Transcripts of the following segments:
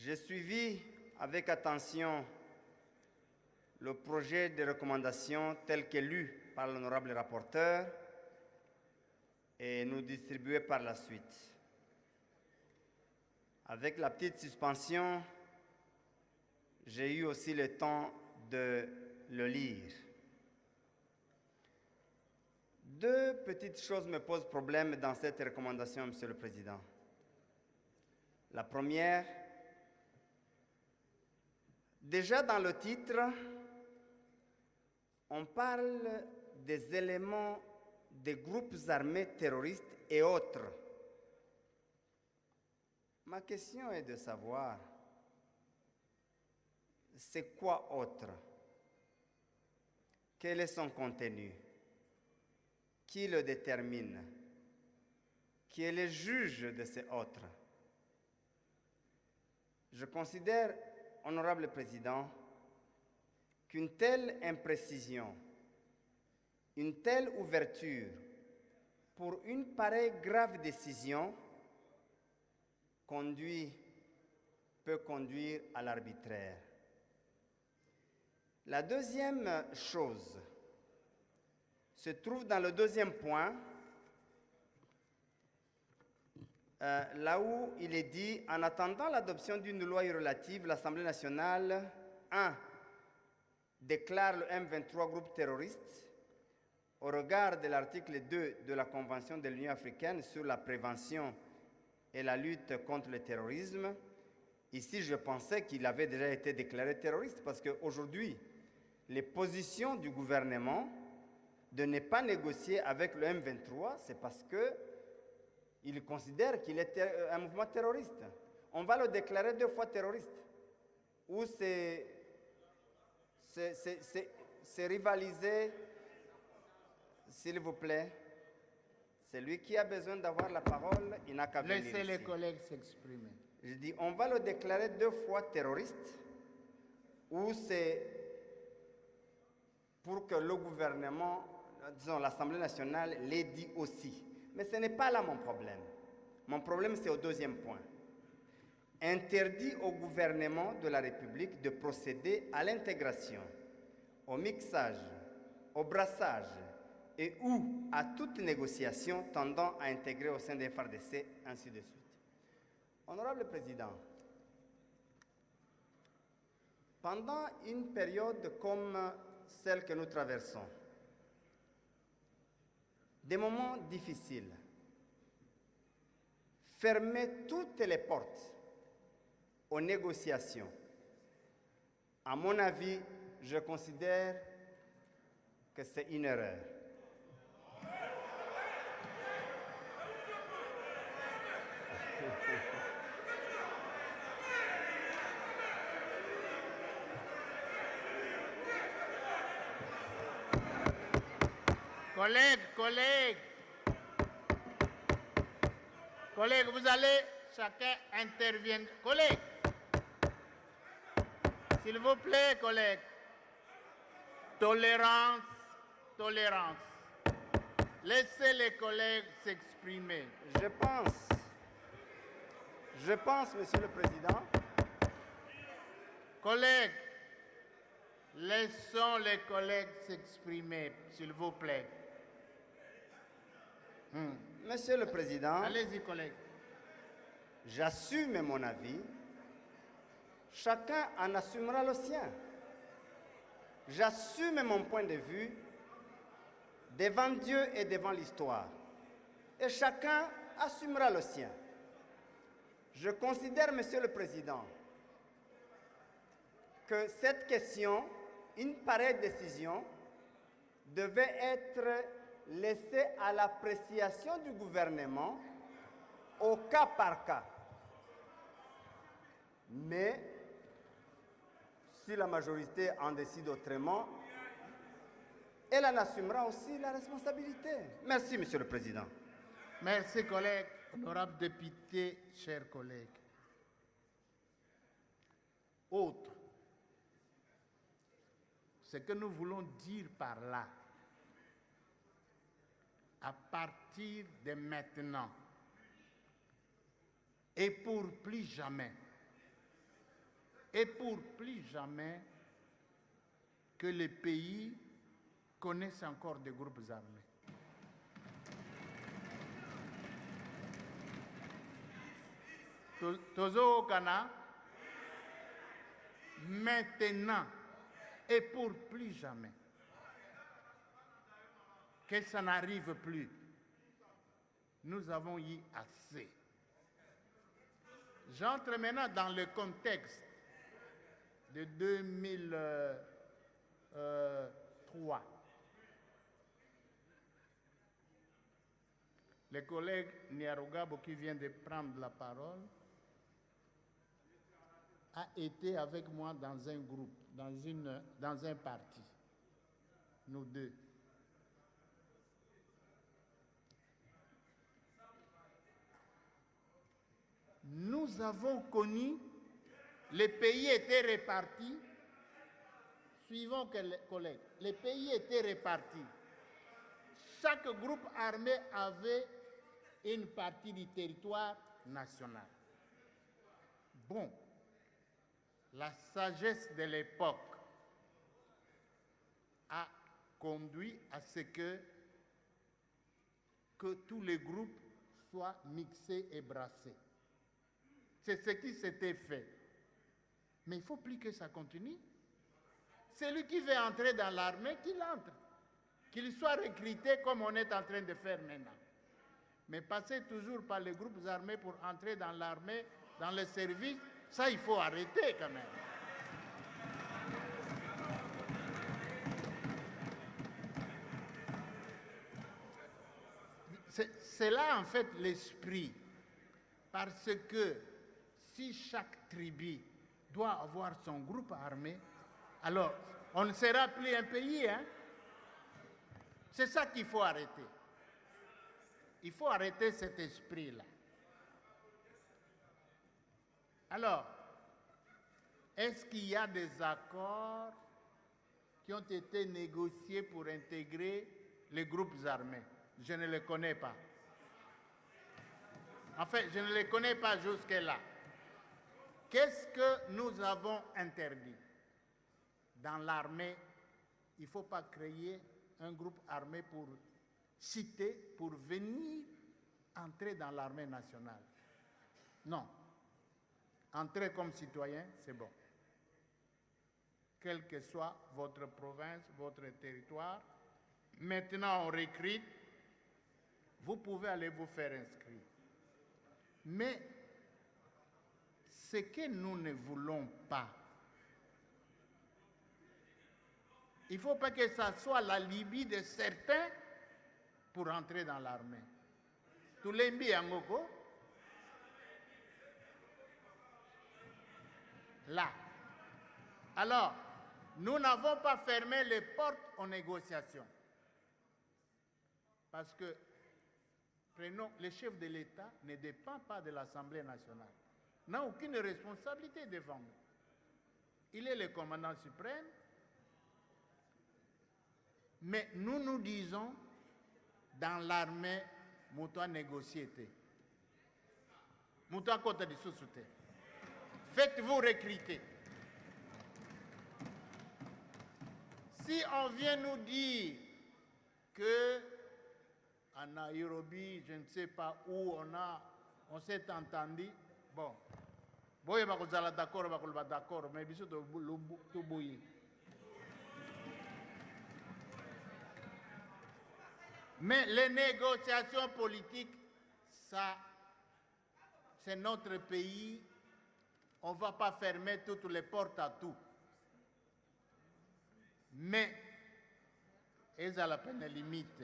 J'ai suivi avec attention le projet de recommandation tel que lu par l'honorable rapporteur et nous distribué par la suite. Avec la petite suspension, j'ai eu aussi le temps de le lire. Deux petites choses me posent problème dans cette recommandation, Monsieur le Président. La première, déjà dans le titre, on parle des éléments des groupes armés terroristes et autres. Ma question est de savoir, c'est quoi autre? Quel est son contenu? Qui le détermine? Qui est le juge de ces autres? Je considère, honorable Président, qu'une telle imprécision, une telle ouverture pour une pareille grave décision peut conduire à l'arbitraire. La deuxième chose se trouve dans le deuxième point, là où il est dit « En attendant l'adoption d'une loi relative, l'Assemblée nationale 1. Déclare le M23 groupe terroriste au regard de l'article 2 de la Convention de l'Union africaine sur la prévention et la lutte contre le terrorisme. » Ici, je pensais qu'il avait déjà été déclaré terroriste parce qu'aujourd'hui, les positions du gouvernement de ne pas négocier avec le M23, c'est parce qu'il considère qu'il est un mouvement terroriste. On va le déclarer 2 fois terroriste. Ou c'est rivaliser, s'il vous plaît. C'est lui qui a besoin d'avoir la parole, il n'a qu'à venir ici. Laissez les collègues s'exprimer. Je dis, on va le déclarer 2 fois terroriste, ou c'est pour que le gouvernement, disons l'Assemblée nationale, l'ait dit aussi. Mais ce n'est pas là mon problème. Mon problème, c'est au deuxième point. Interdit au gouvernement de la République de procéder à l'intégration, au mixage, au brassage et ou à toute négociation tendant à intégrer au sein des FARDC, ainsi de suite. Honorable Président, pendant une période comme celle que nous traversons, des moments difficiles, fermer toutes les portes aux négociations, à mon avis, je considère que c'est une erreur. Collègues, vous allez, chacun intervienne. Collègues, s'il vous plaît, collègues. Tolérance. Laissez les collègues s'exprimer. Je pense, Monsieur le Président. Collègues, laissons les collègues s'exprimer, s'il vous plaît. Monsieur le Président, allez-y, collègues. J'assume mon avis. Chacun en assumera le sien. J'assume mon point de vue devant Dieu et devant l'histoire. Et chacun assumera le sien. Je considère, Monsieur le Président, que cette question, une pareille décision, devait être laissée à l'appréciation du gouvernement au cas par cas. Mais si la majorité en décide autrement, elle en assumera aussi la responsabilité. Merci, Monsieur le Président. Merci, collègues. Honorables députés, chers collègues. Autre. Ce que nous voulons dire par là, à partir de maintenant, et pour plus jamais, et pour plus jamais que les pays connaissent encore des groupes armés. Tozo Kana, maintenant et pour plus jamais, que ça n'arrive plus. Nous avons eu assez. J'entre maintenant dans le contexte de 2003. Le collègue Niarogabo qui vient de prendre la parole a été avec moi dans un groupe, dans un parti, nous deux. Nous avons connu, les pays étaient répartis, suivons collègues, les pays étaient répartis. Chaque groupe armé avait une partie du territoire national. Bon, la sagesse de l'époque a conduit à ce que tous les groupes soient mixés et brassés. C'est ce qui s'était fait. Mais il ne faut plus que ça continue. Celui qui veut entrer dans l'armée, qu'il entre. Qu'il soit recruté comme on est en train de faire maintenant. Mais passer toujours par les groupes armés pour entrer dans l'armée, dans le service, ça il faut arrêter quand même. C'est là en fait l'esprit. Parce que si chaque tribu doit avoir son groupe armé, alors on ne sera plus un pays, hein? C'est ça qu'il faut arrêter. Il faut arrêter cet esprit-là. Alors, est-ce qu'il y a des accords qui ont été négociés pour intégrer les groupes armés? Je ne les connais pas. En fait, je ne les connais pas jusque-là. Qu'est-ce que nous avons interdit? Dans l'armée, il ne faut pas créer un groupe armé pour citer, pour venir entrer dans l'armée nationale. Non. Entrer comme citoyen, c'est bon. Quelle que soit votre province, votre territoire, maintenant on recrute, vous pouvez aller vous faire inscrire. Mais ce que nous ne voulons pas, il ne faut pas que ça soit la Libye de certains pour entrer dans l'armée. Tout l'embi angoko. Là. Alors, nous n'avons pas fermé les portes aux négociations. Parce que, prenons, le chef de l'État ne dépend pas de l'Assemblée nationale. N'a aucune responsabilité devant nous. Il est le commandant suprême. Mais nous nous disons, dans l'armée, nous devons négocier. Nous devons côté de sous-souté. Faites-vous recruter. Si on vient nous dire que à Nairobi, je ne sais pas où on s'est entendu, bon, boye ba kozala d'accord, ba kolba d'accord, mais biso to boyi. Mais les négociations politiques, ça, c'est notre pays. On ne va pas fermer toutes les portes à tout. Mais, ils ont la peine limite.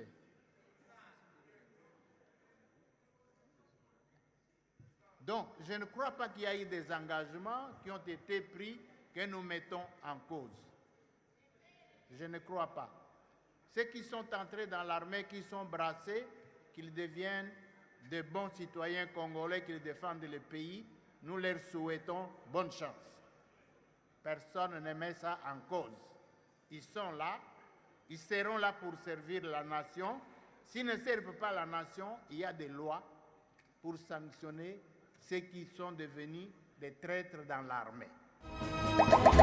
Donc, je ne crois pas qu'il y ait eu des engagements qui ont été pris que nous mettons en cause. Je ne crois pas. Ceux qui sont entrés dans l'armée, qui sont brassés, qu'ils deviennent de bons citoyens congolais, qu'ils défendent le pays, nous leur souhaitons bonne chance. Personne ne met ça en cause. Ils sont là, ils seront là pour servir la nation. S'ils ne servent pas la nation, il y a des lois pour sanctionner ceux qui sont devenus des traîtres dans l'armée. Merci.